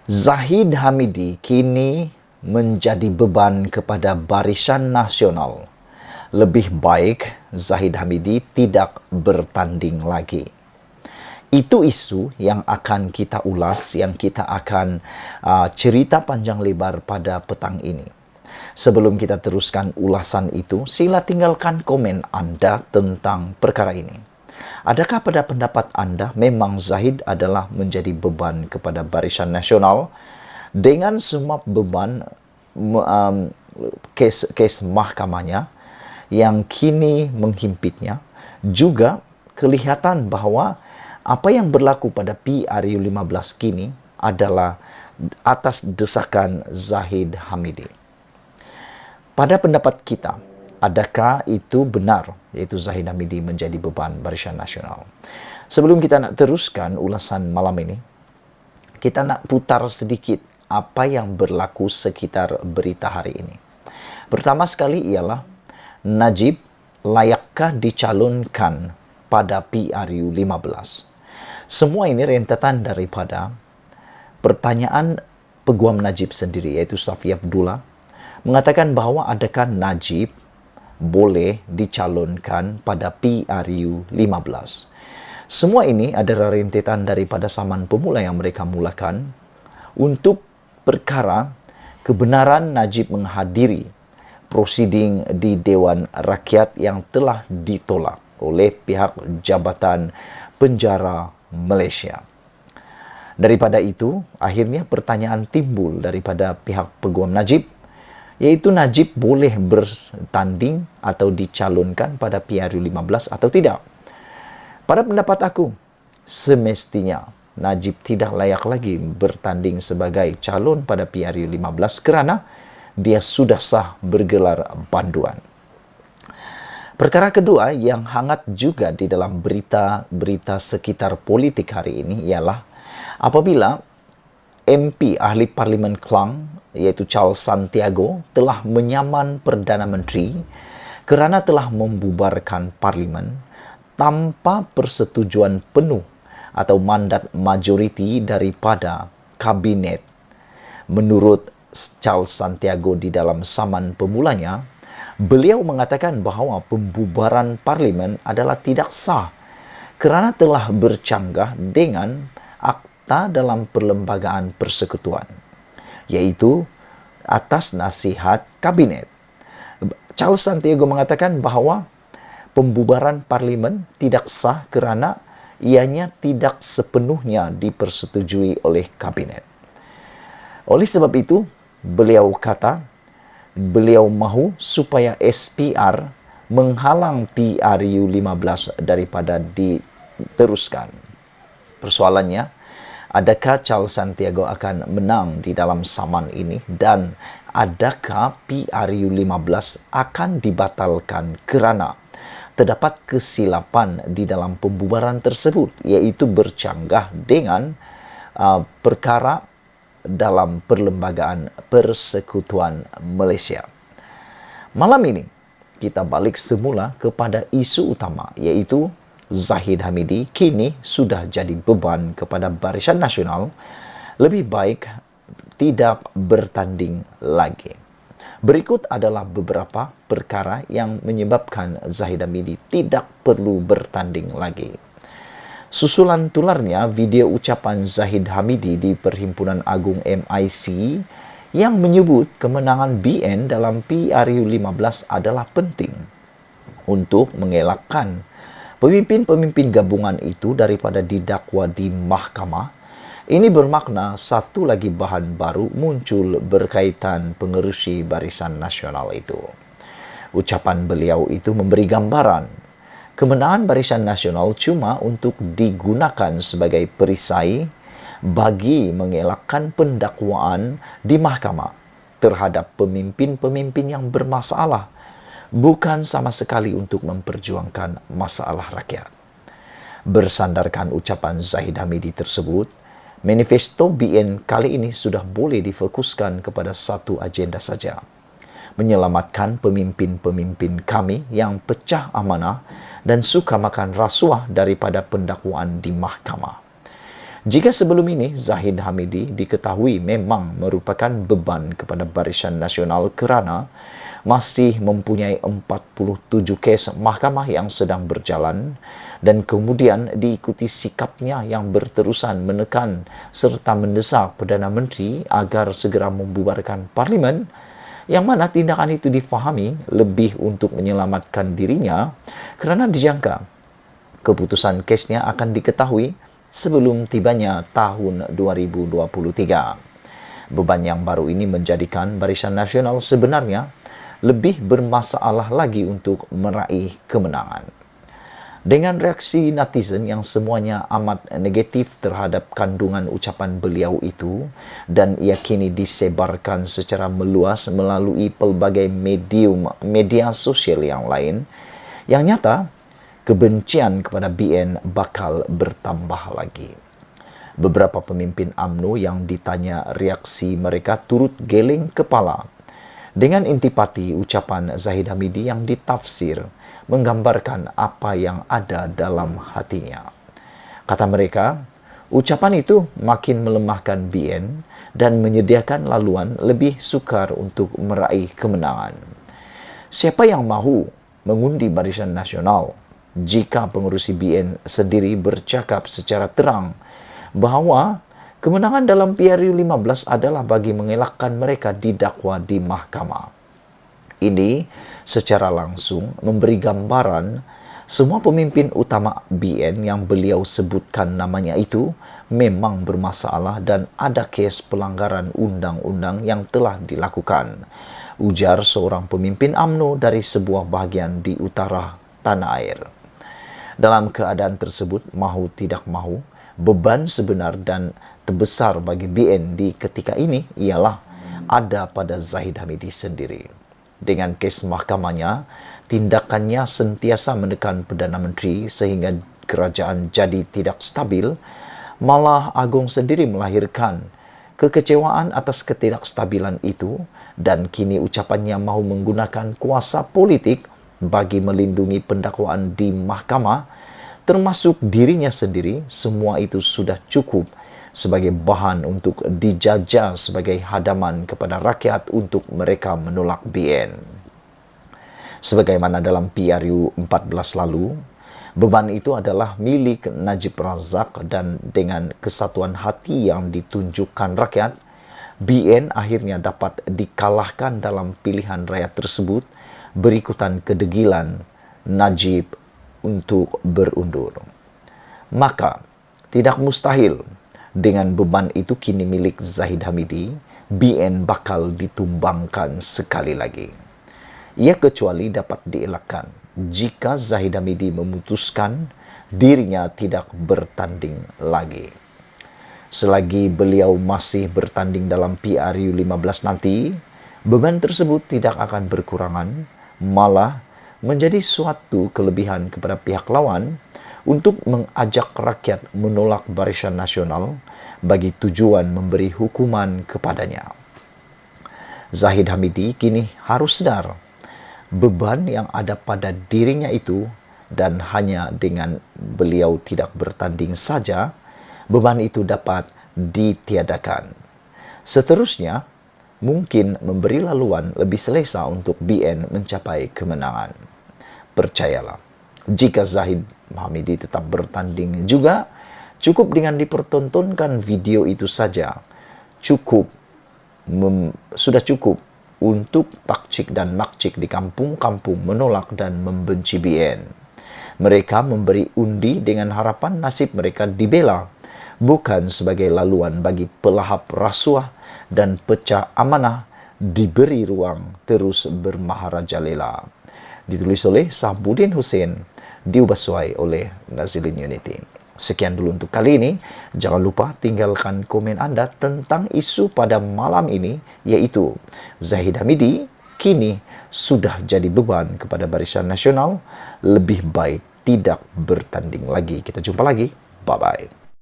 Zahid Hamidi kini menjadi beban kepada Barisan Nasional. Lebih baik Zahid Hamidi tidak bertanding lagi. Itu isu yang akan kita ulas, yang kita akan cerita panjang lebar pada petang ini. Sebelum kita teruskan ulasan itu, sila tinggalkan komen Anda tentang perkara ini. Adakah pada pendapat Anda memang Zahid adalah menjadi beban kepada Barisan Nasional dengan semua beban kes mahkamahnya yang kini menghimpitnya, juga kelihatan bahawa apa yang berlaku pada PRU15 kini adalah atas desakan Zahid Hamidi. Pada pendapat kita, adakah itu benar, iaitu Zahid Hamidi menjadi beban Barisan Nasional? Sebelum kita nak teruskan ulasan malam ini, kita nak putar sedikit apa yang berlaku sekitar berita hari ini. Pertama sekali ialah, Najib layakkah dicalonkan pada PRU15? Semua ini rentetan daripada pertanyaan Peguam Najib sendiri, iaitu Safi Abdullah, mengatakan bahawa adakah Najib boleh dicalonkan pada PRU15. Semua ini adalah rentetan daripada saman pemula yang mereka mulakan untuk perkara kebenaran Najib menghadiri prosiding di Dewan Rakyat yang telah ditolak oleh pihak Jabatan Penjara Malaysia. Daripada itu, akhirnya pertanyaan timbul daripada pihak Peguam Najib, iaitu Najib boleh bertanding atau dicalonkan pada PRU15 atau tidak. Pada pendapat aku, semestinya Najib tidak layak lagi bertanding sebagai calon pada PRU15 kerana dia sudah sah bergelar banduan. Perkara kedua yang hangat juga di dalam berita sekitar politik hari ini ialah apabila MP Ahli Parlimen Klang, iaitu Charles Santiago, telah menyaman Perdana Menteri kerana telah membubarkan Parlimen tanpa persetujuan penuh atau mandat majoriti daripada Kabinet. Menurut Charles Santiago di dalam saman pemulanya, beliau mengatakan bahawa pembubaran Parlimen adalah tidak sah kerana telah bercanggah dengan Akta dalam Perlembagaan Persekutuan, iaitu atas nasihat Kabinet. Charles Santiago mengatakan bahawa pembubaran Parlimen tidak sah kerana ianya tidak sepenuhnya dipersetujui oleh Kabinet. Oleh sebab itu, beliau kata, beliau mahu supaya SPR menghalang PRU15 daripada diteruskan. Persoalannya, adakah Charles Santiago akan menang di dalam saman ini dan adakah PRU15 akan dibatalkan kerana terdapat kesilapan di dalam pembubaran tersebut, iaitu bercanggah dengan perkara dalam Perlembagaan Persekutuan Malaysia. Malam ini, kita balik semula kepada isu utama, iaitu Zahid Hamidi kini sudah jadi beban kepada Barisan Nasional, lebih baik tidak bertanding lagi. Berikut adalah beberapa perkara yang menyebabkan Zahid Hamidi tidak perlu bertanding lagi. Susulan tularnya video ucapan Zahid Hamidi di Perhimpunan Agung MIC yang menyebut kemenangan BN dalam PRU15 adalah penting untuk mengelakkan pemimpin-pemimpin gabungan itu daripada didakwa di mahkamah. Ini bermakna satu lagi bahan baru muncul berkaitan pengerusi Barisan Nasional itu. Ucapan beliau itu memberi gambaran kemenangan Barisan Nasional cuma untuk digunakan sebagai perisai bagi mengelakkan pendakwaan di mahkamah terhadap pemimpin-pemimpin yang bermasalah, bukan sama sekali untuk memperjuangkan masalah rakyat. Bersandarkan ucapan Zahid Hamidi tersebut, manifesto BN kali ini sudah boleh difokuskan kepada satu agenda saja, menyelamatkan pemimpin-pemimpin kami yang pecah amanah dan suka makan rasuah daripada pendakwaan di mahkamah. Jika sebelum ini Zahid Hamidi diketahui memang merupakan beban kepada Barisan Nasional kerana masih mempunyai 47 kes mahkamah yang sedang berjalan dan kemudian diikuti sikapnya yang berterusan menekan serta mendesak Perdana Menteri agar segera membubarkan Parlimen, yang mana tindakan itu difahami lebih untuk menyelamatkan dirinya kerana dijangka keputusan kesnya akan diketahui sebelum tibanya tahun 2023. Beban yang baru ini menjadikan Barisan Nasional sebenarnya lebih bermasalah lagi untuk meraih kemenangan. Dengan reaksi netizen yang semuanya amat negatif terhadap kandungan ucapan beliau itu dan ia kini disebarkan secara meluas melalui pelbagai media sosial yang lain, yang nyata kebencian kepada BN bakal bertambah lagi. Beberapa pemimpin UMNO yang ditanya reaksi mereka turut geleng kepala dengan intipati ucapan Zahid Hamidi yang ditafsir menggambarkan apa yang ada dalam hatinya. Kata mereka, ucapan itu makin melemahkan BN dan menyediakan laluan lebih sukar untuk meraih kemenangan. Siapa yang mahu mengundi Barisan Nasional jika pengurusi BN sendiri bercakap secara terang bahawa kemenangan dalam PRU15 adalah bagi mengelakkan mereka didakwa di mahkamah? Ini secara langsung memberi gambaran semua pemimpin utama BN yang beliau sebutkan namanya itu memang bermasalah dan ada kes pelanggaran undang-undang yang telah dilakukan, ujar seorang pemimpin UMNO dari sebuah bahagian di utara tanah air. Dalam keadaan tersebut, mahu tidak mahu, beban sebenar dan terbesar bagi BN di ketika ini ialah ada pada Zahid Hamidi sendiri. Dengan kes mahkamahnya, tindakannya sentiasa menekan Perdana Menteri sehingga kerajaan jadi tidak stabil, malah Agong sendiri melahirkan kekecewaan atas ketidakstabilan itu dan kini ucapannya mahu menggunakan kuasa politik bagi melindungi pendakwaan di mahkamah, termasuk dirinya sendiri. Semua itu sudah cukup sebagai bahan untuk dijajah sebagai hadaman kepada rakyat untuk mereka menolak BN. Sebagaimana dalam PRU 14 lalu, beban itu adalah milik Najib Razak dan dengan kesatuan hati yang ditunjukkan rakyat, BN akhirnya dapat dikalahkan dalam pilihan raya tersebut berikutan kedegilan Najib untuk berundur. Maka, tidak mustahil dengan beban itu kini milik Zahid Hamidi, BN bakal ditumbangkan sekali lagi. Ia kecuali dapat dielakkan jika Zahid Hamidi memutuskan dirinya tidak bertanding lagi. Selagi beliau masih bertanding dalam PRU 15 nanti, beban tersebut tidak akan berkurangan, malah menjadi suatu kelebihan kepada pihak lawan untuk mengajak rakyat menolak Barisan Nasional bagi tujuan memberi hukuman kepadanya. Zahid Hamidi kini harus sedar beban yang ada pada dirinya itu dan hanya dengan beliau tidak bertanding saja, beban itu dapat ditiadakan. Seterusnya, mungkin memberi laluan lebih selesa untuk BN mencapai kemenangan. Percayalah, jika Zahid Hamidi tetap bertanding juga, cukup dengan dipertontonkan video itu saja, sudah cukup untuk pakcik dan makcik di kampung-kampung menolak dan membenci BN. Mereka memberi undi dengan harapan nasib mereka dibela, bukan sebagai laluan bagi pelahap rasuah dan pecah amanah diberi ruang terus bermaharajalela. Ditulis oleh Sahbudin Hussein, diubah suai oleh Nazilin Unity. Sekian dulu untuk kali ini. Jangan lupa tinggalkan komen anda tentang isu pada malam ini, yaitu Zahid Hamidi kini sudah jadi beban kepada Barisan Nasional, lebih baik tidak bertanding lagi. Kita jumpa lagi. Bye-bye.